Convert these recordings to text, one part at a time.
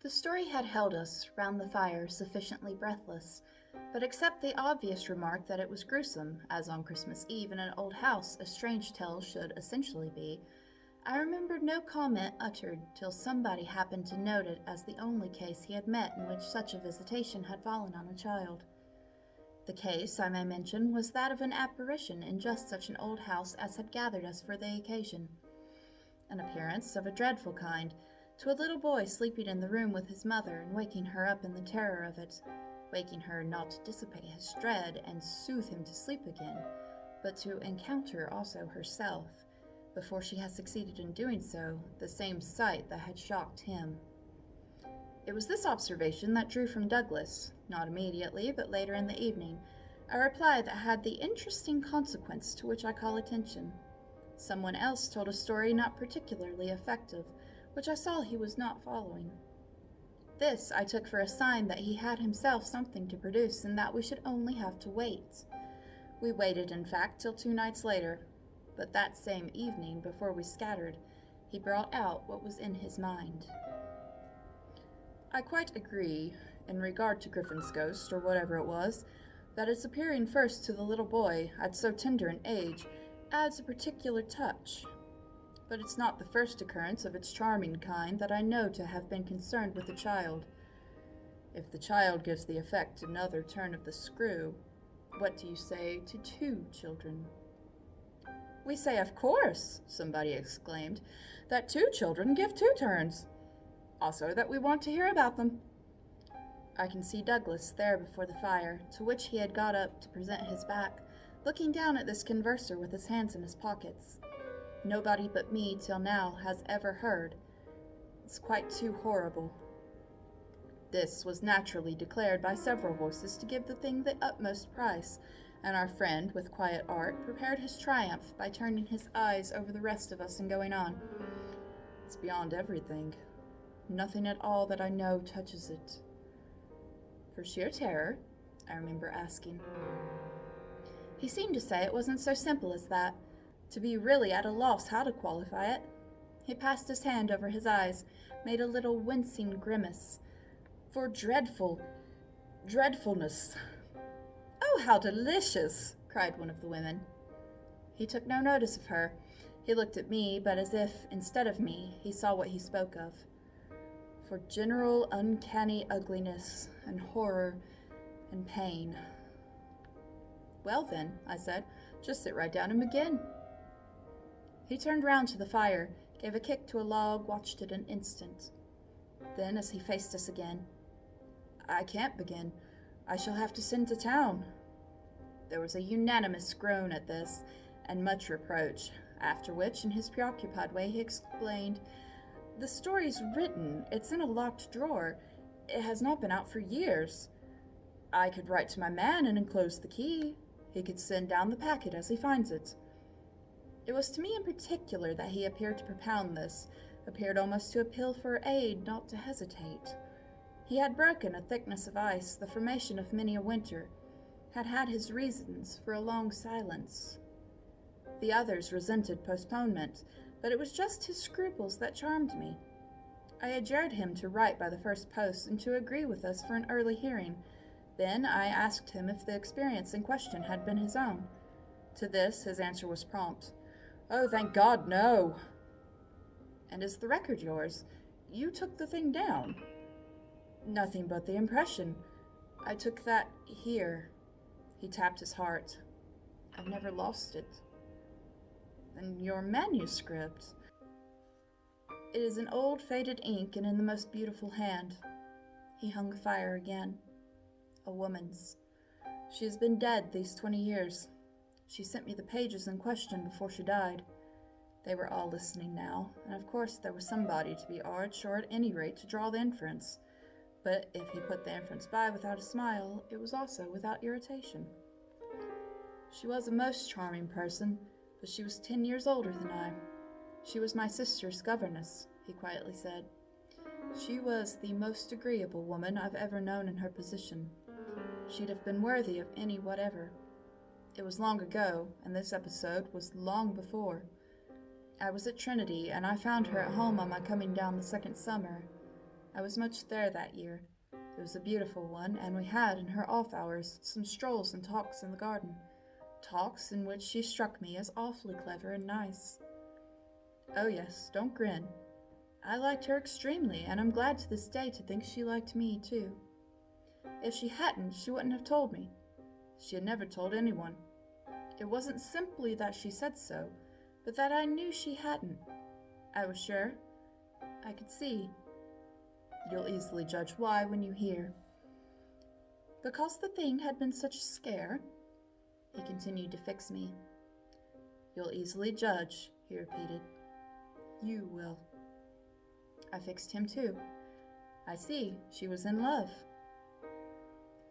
The story had held us round the fire sufficiently breathless, but except the obvious remark that it was gruesome, as on Christmas Eve in an old house a strange tale should essentially be, I remembered no comment uttered till somebody happened to note it as the only case he had met in which such a visitation had fallen on a child. The case, I may mention, was that of an apparition in just such an old house as had gathered us for the occasion. An appearance of a dreadful kind, to a little boy sleeping in the room with his mother and waking her up in the terror of it, waking her not to dissipate his dread and soothe him to sleep again, but to encounter also herself, before she had succeeded in doing so, the same sight that had shocked him. It was this observation that drew from Douglas, not immediately, but later in the evening, a reply that had the interesting consequence to which I call attention. Someone else told a story not particularly effective, which I saw he was not following. This I took for a sign that he had himself something to produce, and that we should only have to wait. We waited, in fact, till 2 nights later, but that same evening, before we scattered, he brought out what was in his mind. I quite agree, in regard to Griffin's ghost, or whatever it was, that its appearing first to the little boy, at so tender an age, adds a particular touch. But it's not the first occurrence of its charming kind that I know to have been concerned with a child. If the child gives the effect another turn of the screw, what do you say to 2 children? We say, of course, somebody exclaimed, that 2 children give 2 turns. Also that we want to hear about them. I can see Douglas there before the fire, to which he had got up to present his back, looking down at this converser with his hands in his pockets. Nobody but me till now has ever heard. It's quite too horrible. This was naturally declared by several voices to give the thing the utmost price, and our friend, with quiet art, prepared his triumph by turning his eyes over the rest of us and going on. It's beyond everything. Nothing at all that I know touches it. For sheer terror? I remember asking. He seemed to say it wasn't so simple as that, to be really at a loss how to qualify it. He passed his hand over his eyes, made a little wincing grimace. For dreadfulness. Oh, how delicious! Cried one of the women. He took no notice of her. He looked at me, but as if, instead of me, he saw what he spoke of. For general uncanny ugliness and horror and pain. Well then, I said, just sit right down and begin. He turned round to the fire, gave a kick to a log, watched it an instant. Then, as he faced us again, I can't begin. I shall have to send to town. There was a unanimous groan at this, and much reproach, after which, in his preoccupied way, he explained, The story's written. It's in a locked drawer. It has not been out for years. I could write to my man and enclose the key. He could send down the packet as he finds it. It was to me in particular that he appeared to propound this, appeared almost to appeal for aid, not to hesitate. He had broken a thickness of ice, the formation of many a winter, had had his reasons for a long silence. The others resented postponement, but it was just his scruples that charmed me. I adjured him to write by the first post and to agree with us for an early hearing. Then I asked him if the experience in question had been his own. To this his answer was prompt. Oh, thank God, no. And is the record yours? You took the thing down. Nothing but the impression. I took that here. He tapped his heart. I've never lost it. And your manuscript? It is in old faded ink and in the most beautiful hand. He hung fire again. A woman's. She has been dead these 20 years. She sent me the pages in question before she died. They were all listening now, and of course there was somebody to be arch, or at any rate to draw the inference. But if he put the inference by without a smile, it was also without irritation. She was a most charming person, but she was 10 years older than I. She was my sister's governess, he quietly said. She was the most agreeable woman I've ever known in her position. She'd have been worthy of any whatever. It was long ago, and this episode was long before. I was at Trinity, and I found her at home on my coming down the second summer. I was much there that year. It was a beautiful one, and we had, in her off hours, some strolls and talks in the garden. Talks in which she struck me as awfully clever and nice. Oh yes, don't grin. I liked her extremely, and I'm glad to this day to think she liked me, too. If she hadn't, she wouldn't have told me. She had never told anyone. It wasn't simply that she said so, but that I knew she hadn't. I was sure. I could see. You'll easily judge why when you hear. Because the thing had been such a scare, he continued to fix me. You'll easily judge, he repeated. You will. I fixed him too. I see, she was in love.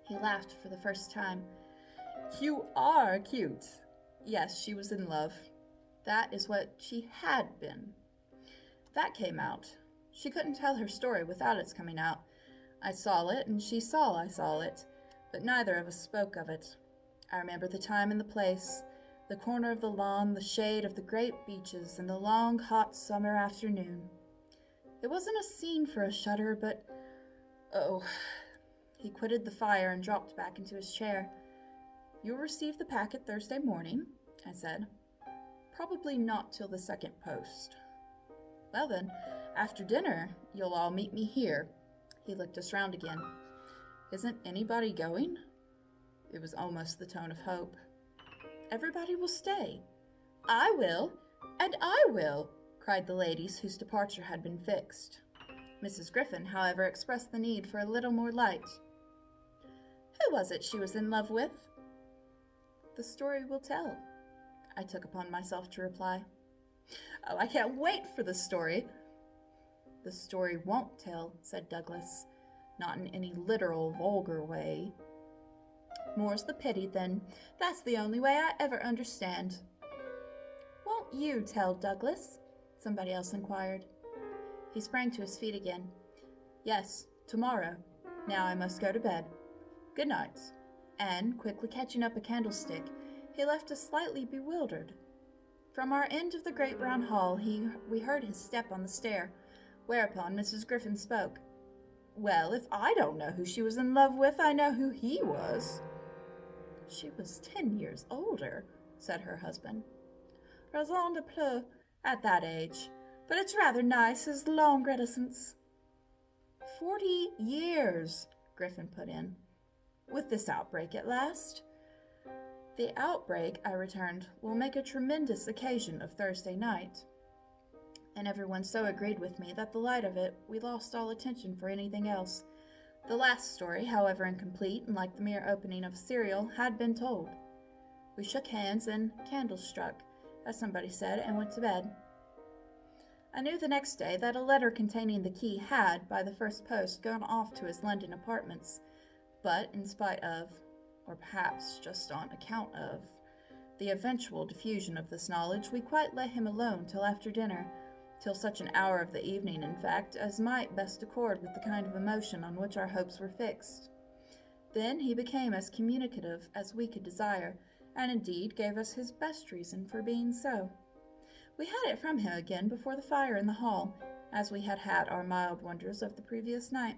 He laughed for the first time. You are cute. Yes, she was in love. That is what she had been. That came out. She couldn't tell her story without its coming out. I saw it, and she saw I saw it, but neither of us spoke of it. I remember the time and the place, the corner of the lawn, the shade of the great beeches, and the long, hot summer afternoon. It wasn't a scene for a shudder, but... Oh. He quitted the fire and dropped back into his chair. You'll receive the packet Thursday morning, I said. Probably not till the second post. Well then, after dinner, you'll all meet me here. He looked us round again. Isn't anybody going? It was almost the tone of hope. Everybody will stay. I will, and I will, cried the ladies whose departure had been fixed. Mrs. Griffin, however, expressed the need for a little more light. Who was it she was in love with? The story will tell, I took upon myself to reply. Oh, I can't wait for the story. The story won't tell, said Douglas, not in any literal, vulgar way. More's the pity, then. That's the only way I ever understand. Won't you tell, Douglas? Somebody else inquired. He sprang to his feet again. Yes, tomorrow. Now I must go to bed. Good night. And, quickly catching up a candlestick, he left us slightly bewildered. From our end of the great brown hall, we heard his step on the stair, whereupon Mrs. Griffin spoke. Well, if I don't know who she was in love with, I know who he was. She was 10 years older, said her husband. Raison de plus, at that age. But it's rather nice, his long reticence. 40 years, Griffin put in. With this outbreak at last? The outbreak, I returned, will make a tremendous occasion of Thursday night. And everyone so agreed with me that the light of it, we lost all attention for anything else. The last story, however incomplete and like the mere opening of a serial, had been told. We shook hands and candles struck, as somebody said, and went to bed. I knew the next day that a letter containing the key had, by the first post, gone off to his London apartments, but in spite of, or perhaps just on account of, the eventual diffusion of this knowledge, we quite let him alone till after dinner, till such an hour of the evening, in fact, as might best accord with the kind of emotion on which our hopes were fixed. Then he became as communicative as we could desire, and indeed gave us his best reason for being so. We had it from him again before the fire in the hall, as we had had our mild wonders of the previous night.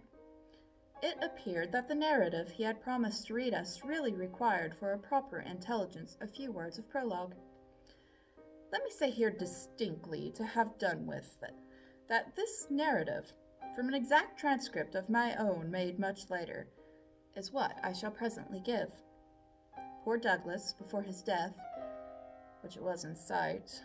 It appeared that the narrative he had promised to read us really required for a proper intelligence a few words of prologue. Let me say here distinctly, to have done with it, that this narrative, from an exact transcript of my own made much later, is what I shall presently give. Poor Douglas, before his death, which it was in sight,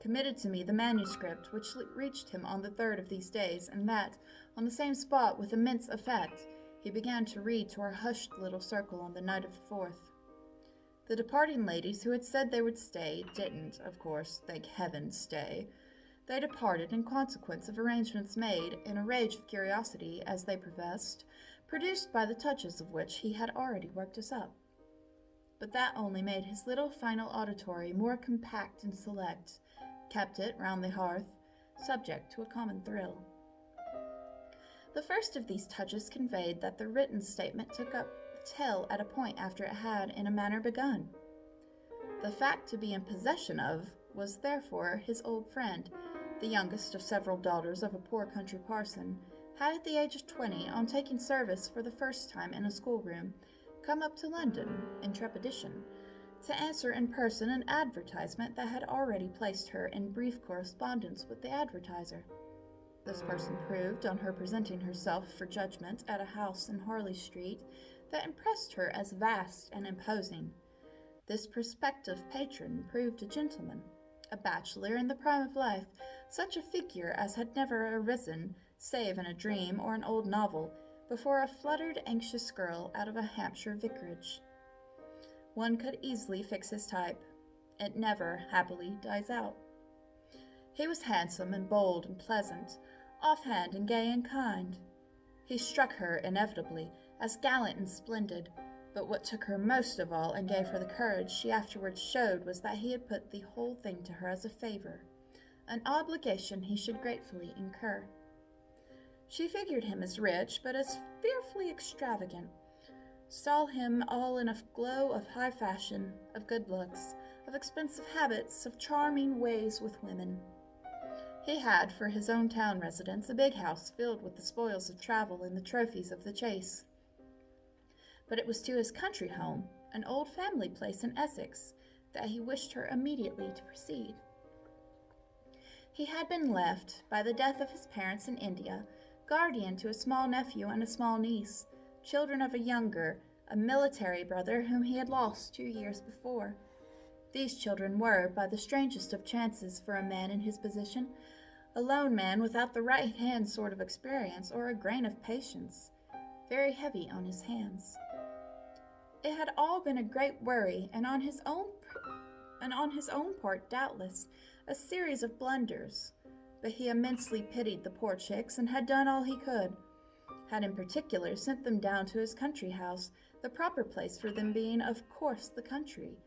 committed to me the manuscript which reached him on the 3rd of these days, and that, on the same spot with immense effect, he began to read to our hushed little circle on the night of the 4th. The departing ladies who had said they would stay didn't, of course, thank heaven, stay. They departed in consequence of arrangements made, in a rage of curiosity, as they professed, produced by the touches of which he had already worked us up. But that only made his little final auditory more compact and select, kept it, round the hearth, subject to a common thrill. The first of these touches conveyed that the written statement took up the tale at a point after it had, in a manner, begun. The fact to be in possession of was, therefore, his old friend, the youngest of several daughters of a poor country parson, had at the age of 20, on taking service for the first time in a schoolroom, come up to London in trepidation to answer in person an advertisement that had already placed her in brief correspondence with the advertiser. This person proved, on her presenting herself for judgment at a house in Harley Street that impressed her as vast and imposing. This prospective patron proved a gentleman, a bachelor in the prime of life, such a figure as had never arisen, save in a dream or an old novel, before a fluttered, anxious girl out of a Hampshire vicarage. One could easily fix his type. It never, happily, dies out. He was handsome and bold and pleasant, offhand and gay and kind. He struck her inevitably as gallant and splendid, but what took her most of all and gave her the courage she afterwards showed was that he had put the whole thing to her as a favor, an obligation he should gratefully incur. She figured him as rich, but as fearfully extravagant, saw him all in a glow of high fashion, of good looks, of expensive habits, of charming ways with women. He had, for his own town residence, a big house filled with the spoils of travel and the trophies of the chase. But it was to his country home, an old family place in Essex, that he wished her immediately to proceed. He had been left, by the death of his parents in India, guardian to a small nephew and a small niece, children of a younger, a military brother whom he had lost 2 years before. These children were, by the strangest of chances for a man in his position, a lone man without the right-hand sort of experience or a grain of patience, very heavy on his hands. It had all been a great worry, and on his own part, doubtless, a series of blunders, but he immensely pitied the poor chicks and had done all he could, had in particular sent them down to his country house, the proper place for them being, of course, the country,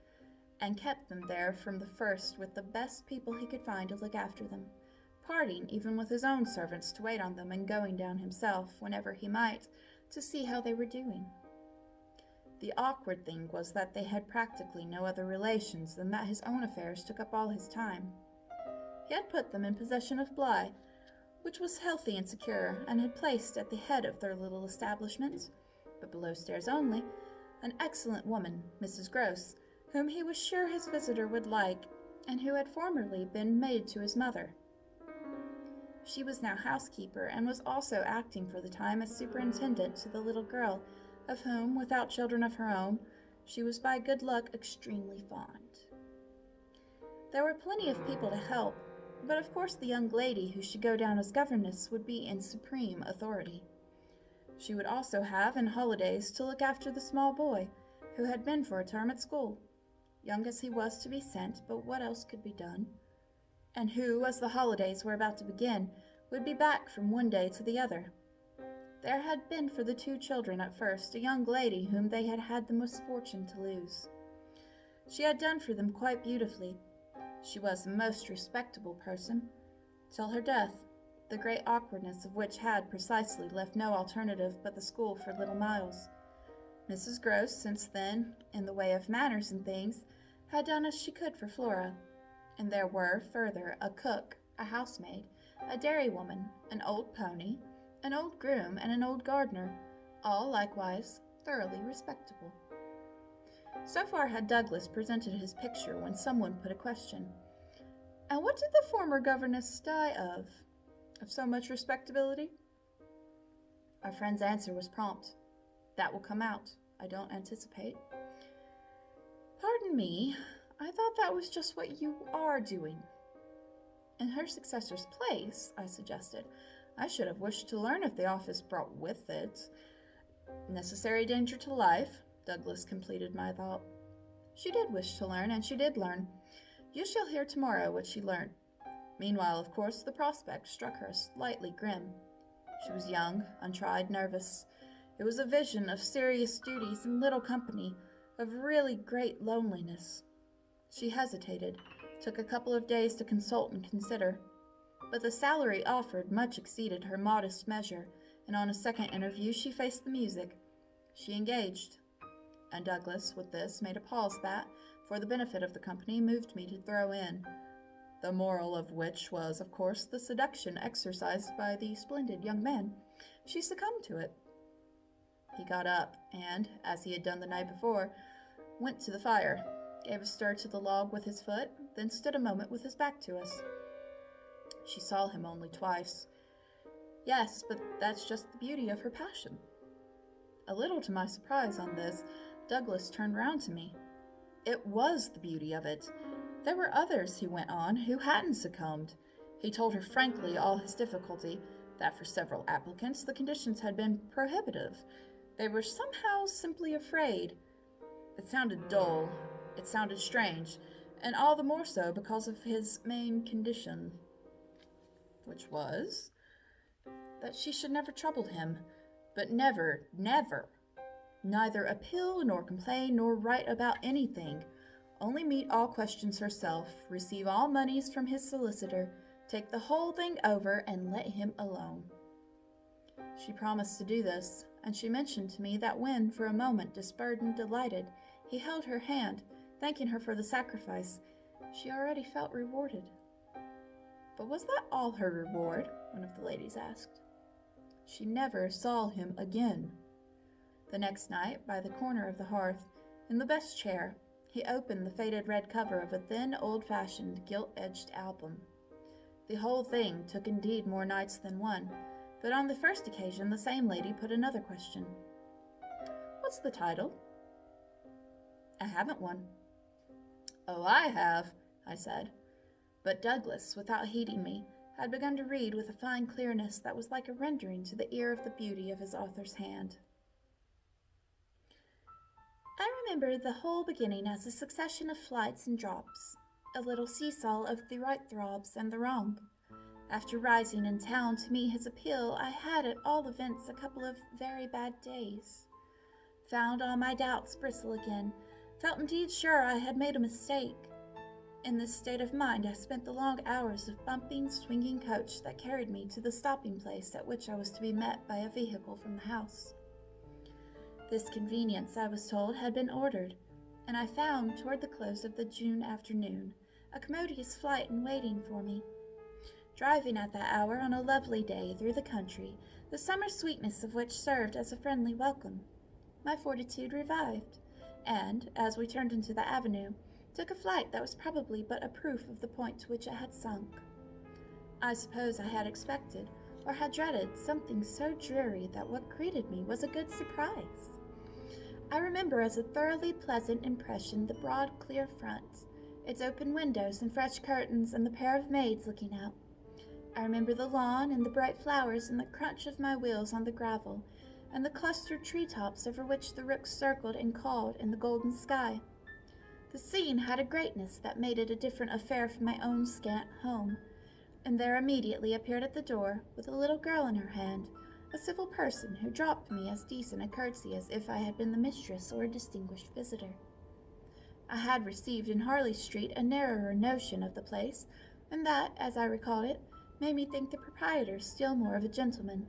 and kept them there from the first with the best people he could find to look after them, parting even with his own servants to wait on them and going down himself, whenever he might, to see how they were doing. The awkward thing was that they had practically no other relations than that his own affairs took up all his time. He had put them in possession of Bly, which was healthy and secure, and had placed at the head of their little establishment, but below stairs only, an excellent woman, Mrs. Gross, whom he was sure his visitor would like, and who had formerly been maid to his mother. She was now housekeeper, and was also acting for the time as superintendent to the little girl, of whom, without children of her own, she was by good luck extremely fond. There were plenty of people to help, but of course the young lady who should go down as governess would be in supreme authority. She would also have, in holidays, to look after the small boy, who had been for a term at school, young as he was to be sent, but what else could be done, and who, as the holidays were about to begin, would be back from one day to the other. There had been for the 2 children at first a young lady whom they had had the misfortune to lose. She had done for them quite beautifully. She was a most respectable person, till her death, the great awkwardness of which had precisely left no alternative but the school for little Miles. Mrs. Gross, since then, in the way of manners and things, had done as she could for Flora, and there were, further, a cook, a housemaid, a dairywoman, an old pony, an old groom, and an old gardener, all likewise thoroughly respectable. So far had Douglas presented his picture when someone put a question. "And what did the former governess die of? Of so much respectability?" Our friend's answer was prompt. "That will come out, I don't anticipate." "Pardon me, I thought that was just what you are doing." "In her successor's place," I suggested, "I should have wished to learn if the office brought with it necessary danger to life," Douglas completed my thought. She did wish to learn, and she did learn. You shall hear tomorrow what she learned. Meanwhile, of course, the prospect struck her slightly grim. She was young, untried, nervous. It was a vision of serious duties and little company, of really great loneliness. She hesitated, took a couple of days to consult and consider. But the salary offered much exceeded her modest measure, and on a second interview she faced the music. She engaged. And Douglas, with this, made a pause that, for the benefit of the company, moved me to throw in, the moral of which was, of course, the seduction exercised by the splendid young man, she succumbed to it. He got up and, as he had done the night before, went to the fire, gave a stir to the log with his foot, then stood a moment with his back to us. She saw him only twice. Yes, but that's just the beauty of her passion. A little to my surprise on this, Douglas turned round to me. It was the beauty of it. There were others, he went on, who hadn't succumbed. He told her frankly all his difficulty, that for several applicants the conditions had been prohibitive. They were somehow simply afraid. It sounded dull, it sounded strange, and all the more so because of his main condition, which was that she should never trouble him, but never, neither appeal nor complain nor write about anything, only meet all questions herself, receive all moneys from his solicitor, take the whole thing over, and let him alone. She promised to do this, and she mentioned to me that when, for a moment, disburdened, delighted, he held her hand, thanking her for the sacrifice, she already felt rewarded. But was that all her reward? One of the ladies asked. She never saw him again. The next night, by the corner of the hearth, in the best chair, he opened the faded red cover of a thin, old-fashioned, gilt-edged album. The whole thing took indeed more nights than one, but on the first occasion the same lady put another question. "What's the title?" "I haven't one." "Oh, I have," I said. But Douglas, without heeding me, had begun to read with a fine clearness that was like a rendering to the ear of the beauty of his author's hand. "I remember the whole beginning as a succession of flights and drops, a little seesaw of the right throbs and the wrong. After rising in town to meet his appeal, I had at all events a couple of very bad days. Found all my doubts bristle again, felt indeed sure I had made a mistake. In this state of mind I spent the long hours of bumping, swinging coach that carried me to the stopping place at which I was to be met by a vehicle from the house. This conveyance, I was told, had been ordered, and I found, toward the close of the June afternoon, a commodious flight in waiting for me. Driving at that hour on a lovely day through the country, the summer sweetness of which served as a friendly welcome, my fortitude revived, and, as we turned into the avenue, took a flight that was probably but a proof of the point to which it had sunk. I suppose I had expected, or had dreaded, something so dreary that what greeted me was a good surprise. I remember as a thoroughly pleasant impression the broad, clear front, its open windows and fresh curtains, and the pair of maids looking out. I remember the lawn and the bright flowers and the crunch of my wheels on the gravel, and the clustered treetops over which the rooks circled and called in the golden sky. The scene had a greatness that made it a different affair from my own scant home, and there immediately appeared at the door, with a little girl in her hand, a civil person who dropped me as decent a curtsy as if I had been the mistress or a distinguished visitor. I had received in Harley Street a narrower notion of the place, and that, as I recalled it, made me think the proprietor still more of a gentleman,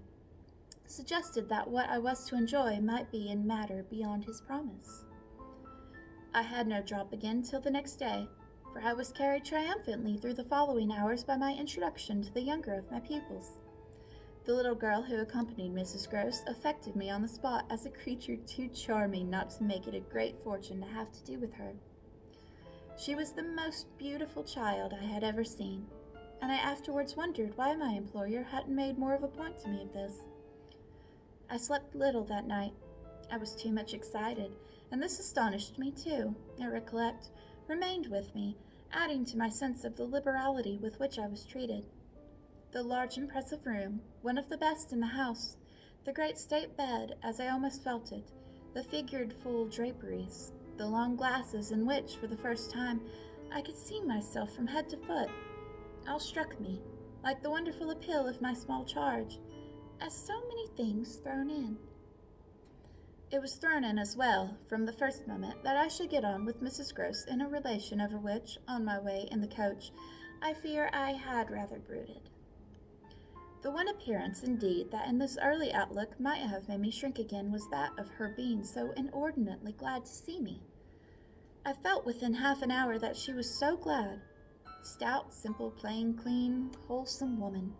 suggested that what I was to enjoy might be in matter beyond his promise. I had no drop again till the next day, for I was carried triumphantly through the following hours by my introduction to the younger of my pupils. The little girl who accompanied Mrs. Gross affected me on the spot as a creature too charming not to make it a great fortune to have to do with her. She was the most beautiful child I had ever seen, and I afterwards wondered why my employer hadn't made more of a point to me of this. I slept little that night. I was too much excited, and this astonished me too, I recollect, remained with me, adding to my sense of the liberality with which I was treated. The large impressive room, one of the best in the house, the great state bed, as I almost felt it, the figured full draperies, the long glasses in which, for the first time, I could see myself from head to foot, all struck me, like the wonderful appeal of my small charge, as so many things thrown in. It was thrown in as well, from the first moment, that I should get on with Mrs. Gross in a relation over which, on my way in the coach, I fear I had rather brooded. The one appearance, indeed, that in this early outlook might have made me shrink again was that of her being so inordinately glad to see me. I felt within half an hour that she was so glad. Stout, simple, plain, clean, wholesome woman.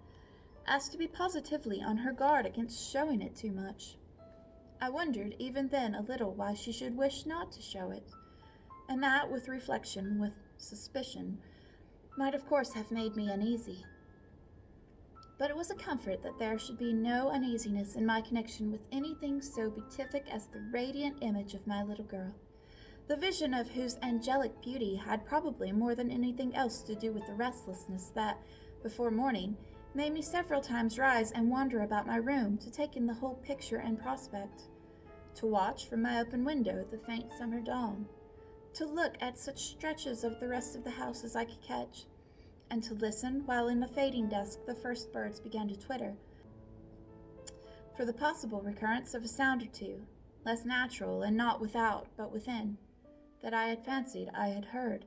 as to be positively on her guard against showing it too much. I wondered even then a little why she should wish not to show it, and that, with reflection, with suspicion, might of course have made me uneasy. But it was a comfort that there should be no uneasiness in my connection with anything so beatific as the radiant image of my little girl, the vision of whose angelic beauty had probably more than anything else to do with the restlessness that, before morning, made me several times rise and wander about my room to take in the whole picture and prospect, to watch from my open window the faint summer dawn, to look at such stretches of the rest of the house as I could catch, and to listen while in the fading dusk the first birds began to twitter, for the possible recurrence of a sound or two, less natural and not without but within, that I had fancied I had heard.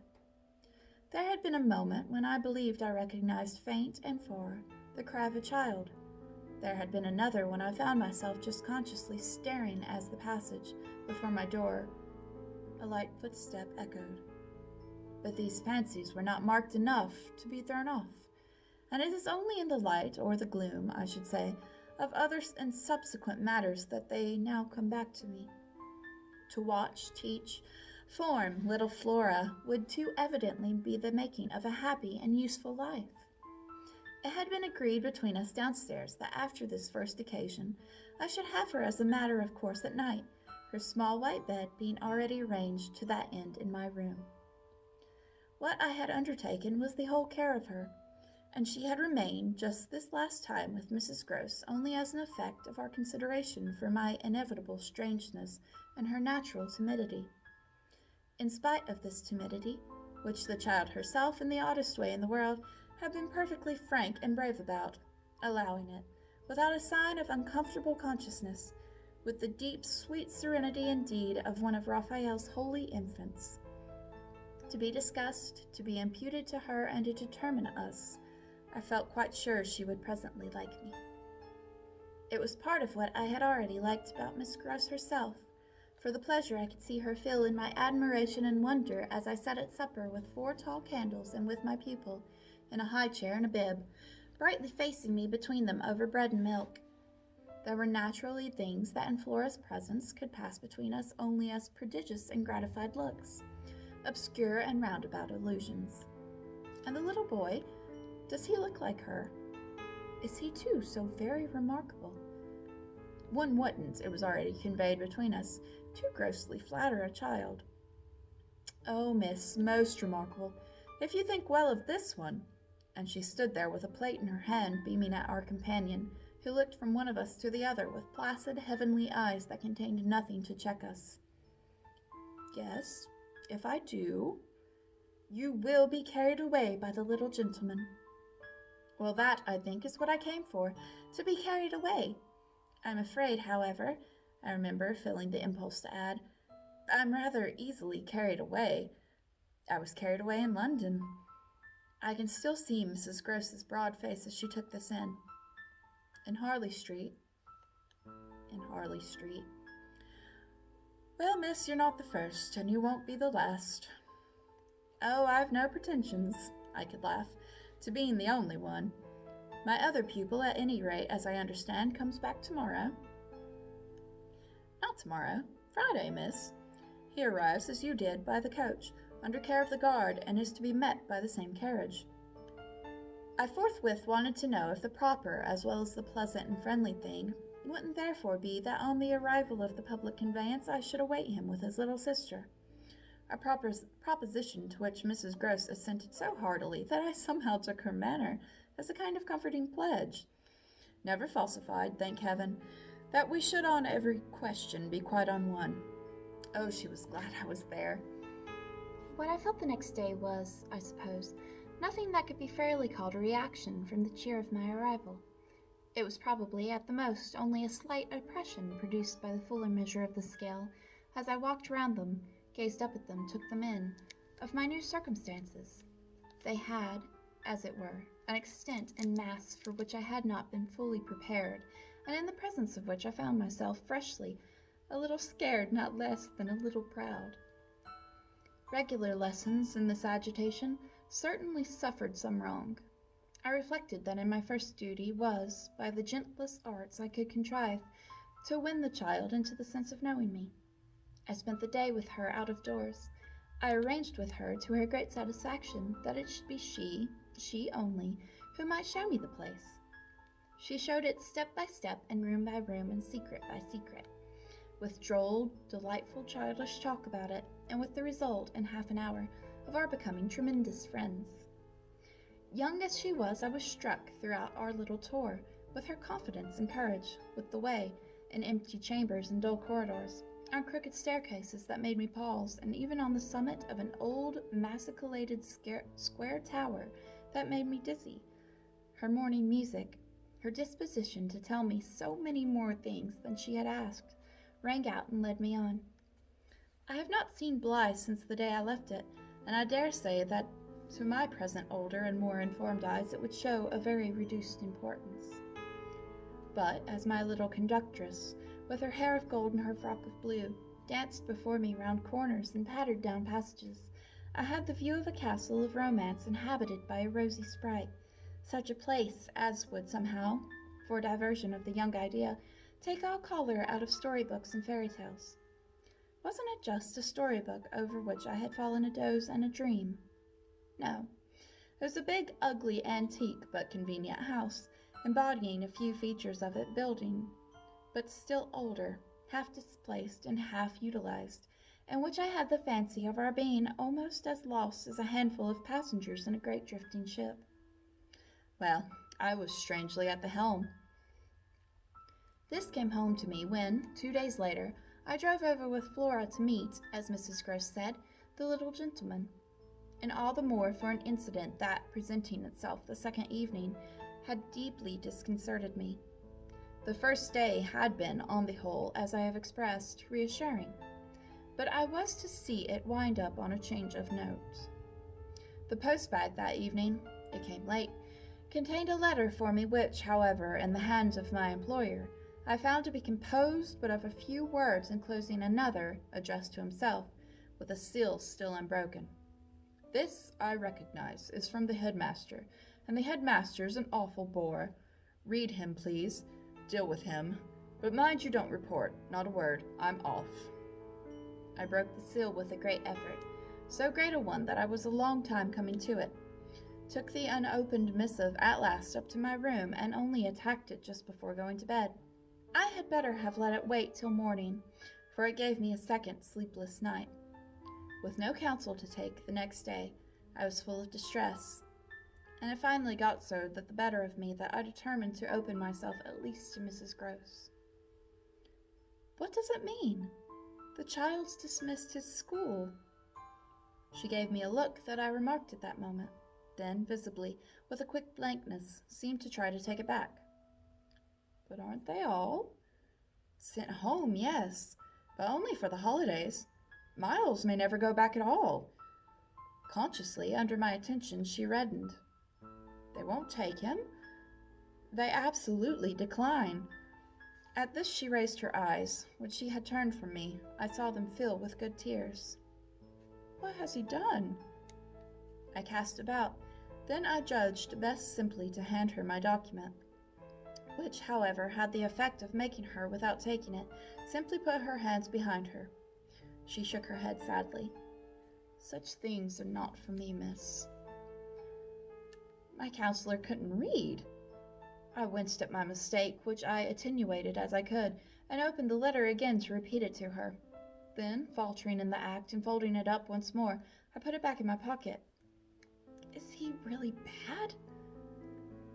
There had been a moment when I believed I recognized faint and far the cry of a child. There had been another when I found myself just consciously staring as the passage before my door a light footstep echoed. But these fancies were not marked enough to be thrown off, and it is only in the light, or the gloom, I should say, of other and subsequent matters that they now come back to me. To watch, teach, form little Flora would too evidently be the making of a happy and useful life. It had been agreed between us downstairs that after this first occasion I should have her as a matter of course at night, her small white bed being already arranged to that end in my room. What I had undertaken was the whole care of her, and she had remained just this last time with Mrs. Gross only as an effect of our consideration for my inevitable strangeness and her natural timidity. In spite of this timidity, which the child herself in the oddest way in the world had been perfectly frank and brave about, allowing it, without a sign of uncomfortable consciousness, with the deep, sweet serenity indeed of one of Raphael's holy infants, to be discussed, to be imputed to her, and to determine us, I felt quite sure she would presently like me. It was part of what I had already liked about Miss Gross herself, for the pleasure I could see her feel in my admiration and wonder as I sat at supper with 4 tall candles and with my pupil, in a high chair and a bib, brightly facing me between them over bread and milk. There were naturally things that in Flora's presence could pass between us only as prodigious and gratified looks, obscure and roundabout allusions. And the little boy, does he look like her? Is he too so very remarkable? One wouldn't, it was already conveyed between us, too grossly flatter a child. Oh, miss, most remarkable, if you think well of this one. And she stood there with a plate in her hand, beaming at our companion, who looked from one of us to the other with placid, heavenly eyes that contained nothing to check us. Yes, if I do, you will be carried away by the little gentleman. Well, that, I think, is what I came for, to be carried away. I'm afraid, however, I remember feeling the impulse to add, I'm rather easily carried away. I was carried away in London. I can still see Mrs. Gross's broad face as she took this in. In Harley Street. Well, miss, you're not the first, and you won't be the last. Oh, I've no pretensions, I could laugh, to being the only one. My other pupil, at any rate, as I understand, comes back tomorrow. Not tomorrow, Friday, miss. He arrives as you did, by the coach, under care of the guard, and is to be met by the same carriage. I forthwith wanted to know if the proper, as well as the pleasant and friendly thing, wouldn't therefore be that on the arrival of the public conveyance I should await him with his little sister, a proposition to which Mrs. Gross assented so heartily that I somehow took her manner as a kind of comforting pledge, never falsified, thank heaven, that we should on every question be quite on one. Oh, she was glad I was there. What I felt the next day was, I suppose, nothing that could be fairly called a reaction from the cheer of my arrival. It was probably, at the most, only a slight oppression produced by the fuller measure of the scale, as I walked round them, gazed up at them, took them in, of my new circumstances. They had, as it were, an extent and mass for which I had not been fully prepared, and in the presence of which I found myself freshly, a little scared, not less than a little proud. Regular lessons in this agitation certainly suffered some wrong. I reflected that in my first duty was, by the gentlest arts I could contrive, to win the child into the sense of knowing me. I spent the day with her out of doors. I arranged with her, to her great satisfaction, that it should be she only, who might show me the place. She showed it step by step and room by room and secret by secret, with droll, delightful childish talk about it, and with the result, in half an hour, of our becoming tremendous friends. Young as she was, I was struck throughout our little tour with her confidence and courage, with the way, in empty chambers and dull corridors, on crooked staircases that made me pause, and even on the summit of an old, maciculated square tower that made me dizzy. Her morning music, her disposition to tell me so many more things than she had asked, rang out and led me on. I have not seen Blythe since the day I left it, and I dare say that to my present older and more informed eyes it would show a very reduced importance. But as my little conductress, with her hair of gold and her frock of blue, danced before me round corners and pattered down passages, I had the view of a castle of romance inhabited by a rosy sprite, such a place as would somehow, for diversion of the young idea, take all color out of storybooks and fairy tales. Wasn't it just a storybook over which I had fallen a doze and a dream? No. It was a big, ugly, antique but convenient house, embodying a few features of its building, but still older, half displaced and half utilized, in which I had the fancy of our being almost as lost as a handful of passengers in a great drifting ship. Well, I was strangely at the helm. This came home to me when, 2 days later, I drove over with Flora to meet, as Mrs. Gross said, the little gentleman, and all the more for an incident that, presenting itself the second evening, had deeply disconcerted me. The first day had been, on the whole, as I have expressed, reassuring, but I was to see it wind up on a change of note. The post-bag that evening, it came late, contained a letter for me which, however, in the hands of my employer, I found to be composed but of a few words enclosing another, addressed to himself, with a seal still unbroken. This, I recognize, is from the headmaster, and the headmaster's an awful bore. Read him, please. Deal with him. But mind you don't report. Not a word. I'm off. I broke the seal with a great effort, so great a one that I was a long time coming to it. Took the unopened missive at last up to my room, and only attacked it just before going to bed. I had better have let it wait till morning, for it gave me a second sleepless night. With no counsel to take the next day, I was full of distress, and it finally got so that the better of me that I determined to open myself at least to Mrs. Gross. What does it mean? The child's dismissed his school. She gave me a look that I remarked at that moment, then, visibly, with a quick blankness, seemed to try to take it back. But aren't they all? Sent home, yes, but only for the holidays. Miles may never go back at all. Consciously, under my attention, she reddened. They won't take him? They absolutely decline. At this she raised her eyes, which she had turned from me. I saw them fill with good tears. What has he done? I cast about. Then I judged best simply to hand her my document, which, however, had the effect of making her, without taking it, simply put her hands behind her. She shook her head sadly. Such things are not for me, miss. My counselor couldn't read. I winced at my mistake, which I attenuated as I could, and opened the letter again to repeat it to her. Then, faltering in the act and folding it up once more, I put it back in my pocket. Is he really bad?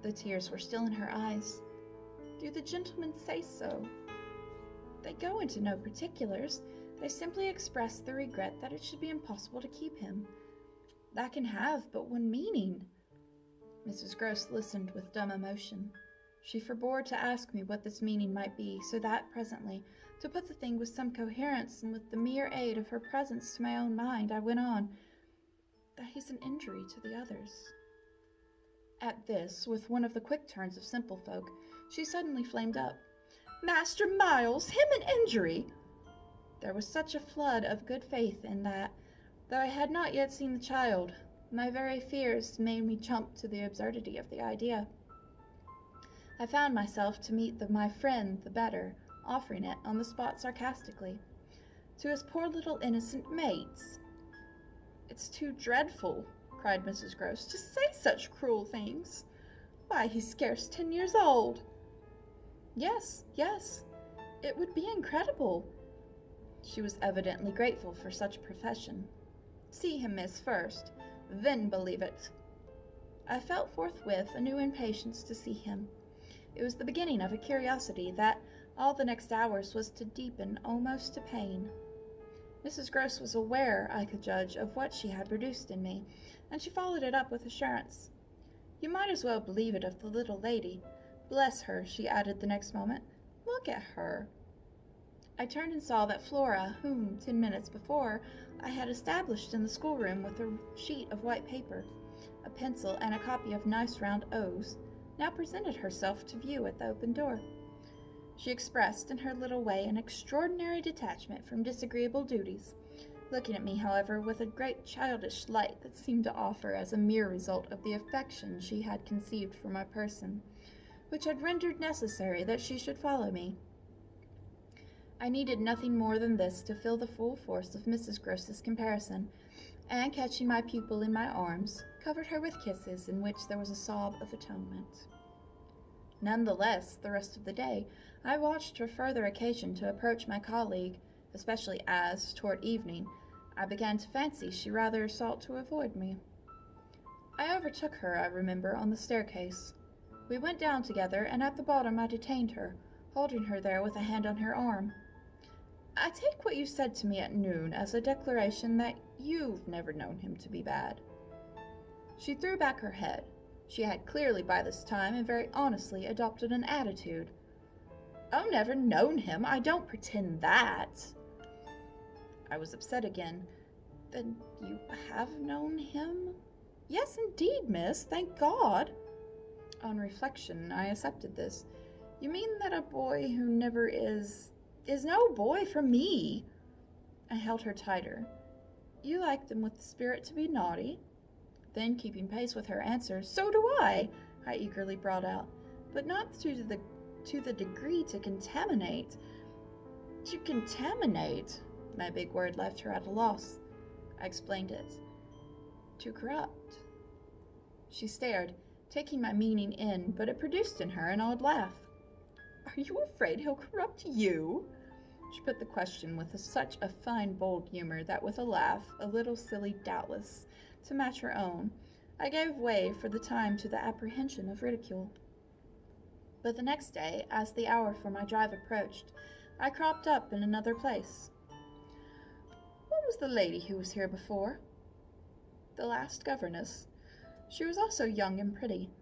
The tears were still in her eyes. Do the gentlemen say so? They go into no particulars. They simply express the regret that it should be impossible to keep him. That can have but one meaning. Mrs. Gross listened with dumb emotion. She forbore to ask me what this meaning might be, so that, presently, to put the thing with some coherence and with the mere aid of her presence to my own mind, I went on, that he's an injury to the others. At this, with one of the quick turns of simple folk, she suddenly flamed up. Master Miles, him an injury! There was such a flood of good faith in that, though I had not yet seen the child, My very fears made me jump to the absurdity of the idea. I found myself to meet my friend the better, offering it on the spot sarcastically. To his poor little innocent mates. "It's too dreadful," cried Mrs. Gross, "to say such cruel things. Why, he's scarce 10 years old." Yes, it would be incredible." She was evidently grateful for such profession. "See him, miss, first, then believe it." I felt forthwith a new impatience to see him. It was the beginning of a curiosity that all the next hours was to deepen almost to pain. Mrs. Gross was aware, I could judge, of what she had produced in me, and she followed it up with assurance. "You might as well believe it of the little lady. Bless her," she added the next moment. "Look at her." I turned and saw that Flora, whom 10 minutes before I had established in the schoolroom with a sheet of white paper, a pencil, and a copy of nice round O's, now presented herself to view at the open door. She expressed in her little way an extraordinary detachment from disagreeable duties, looking at me, however, with a great childish light that seemed to offer as a mere result of the affection she had conceived for my person, which had rendered necessary that she should follow me. I needed nothing more than this to feel the full force of Mrs. Gross's comparison, and catching my pupil in my arms, covered her with kisses in which there was a sob of atonement. None the less, the rest of the day, I watched for further occasion to approach my colleague, especially as, toward evening, I began to fancy she rather sought to avoid me. I overtook her, I remember, on the staircase. We went down together, and at the bottom I detained her, holding her there with a hand on her arm. "I take what you said to me at noon as a declaration that you've never known him to be bad." She threw back her head. She had clearly by this time and very honestly adopted an attitude. "Oh, never known him. I don't pretend that." I was upset again. "Then you have known him?" "Yes, indeed, miss. Thank God." On reflection, I accepted this. "You mean that a boy who never is no boy for me." I held her tighter. "You like them with the spirit to be naughty?" Then, keeping pace with her answer, "So do I eagerly brought out, "but not to the degree to contaminate." "To contaminate?" My big word left her at a loss. I explained it. "To corrupt." She stared, taking my meaning in, but it produced in her an odd laugh. "Are you afraid he'll corrupt you?" She put the question with such a fine, bold humor that with a laugh, a little silly doubtless, to match her own, I gave way for the time to the apprehension of ridicule. But the next day, as the hour for my drive approached, I cropped up in another place. "What was the lady who was here before?" "The last governess. She was also young and pretty.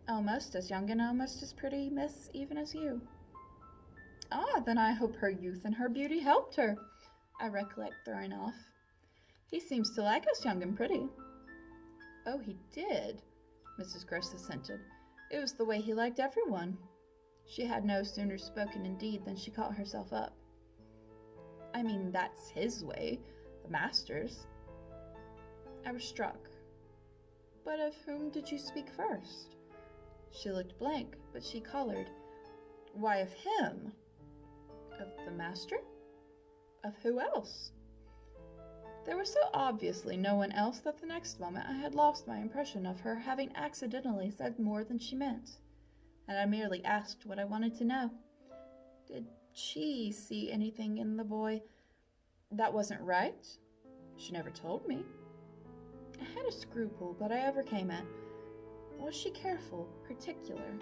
Almost as young and almost as pretty, miss, even as you." "Ah, then I hope her youth and her beauty helped her," I recollect throwing off. "He seems to like us young and pretty." "Oh, he did," Mrs. Gross assented. "It was the way he liked everyone." She had no sooner spoken indeed than she caught herself up. "I mean, that's his way, the master's." I was struck. "But of whom did you speak first?" She looked blank, but she colored. "Why, of him." "Of the master? Of who else?" There was so obviously no one else that the next moment I had lost my impression of her having accidentally said more than she meant, and I merely asked what I wanted to know. Did she see anything in the boy that wasn't right? She never told me. I had a scruple, but I overcame it. Was she careful, particular?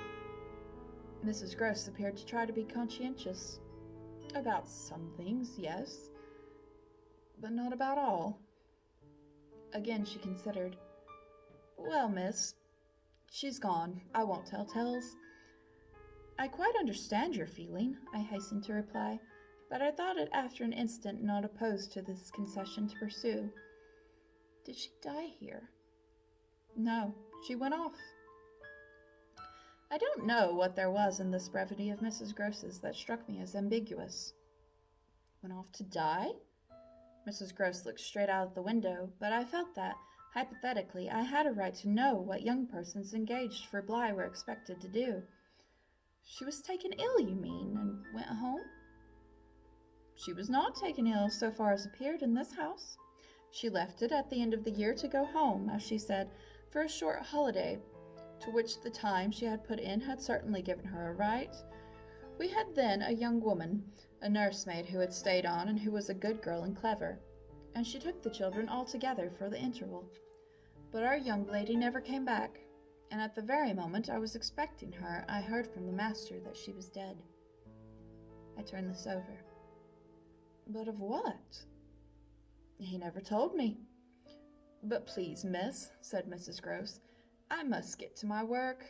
Mrs. Gross appeared to try to be conscientious. About some things, yes, but not about all. Again she considered. "Well, miss, she's gone. I won't tell tales." "I quite understand your feeling," I hastened to reply, but I thought it after an instant not opposed to this concession to pursue. "Did she die here?" "No, she went off." I don't know what there was in this brevity of Mrs. Gross's that struck me as ambiguous. "Went off to die?" Mrs. Gross looked straight out of the window, but I felt that, Hypothetically, I had a right to know what young persons engaged for Bly were expected to do. She was taken ill, you mean, and went home? She was not taken ill, so far as appeared in this house. She left it at the end of the year to go home, as she said, for a short holiday, to which the time she had put in had certainly given her a right. We had then a young woman, a nursemaid who had stayed on and who was a good girl and clever, and she took the children all together for the interval. But our young lady never came back, and at the very moment I was expecting her, I heard from the master that she was dead. I turned this over. But of what? He never told me. But please, miss, said Mrs. Gross, I must get to my work.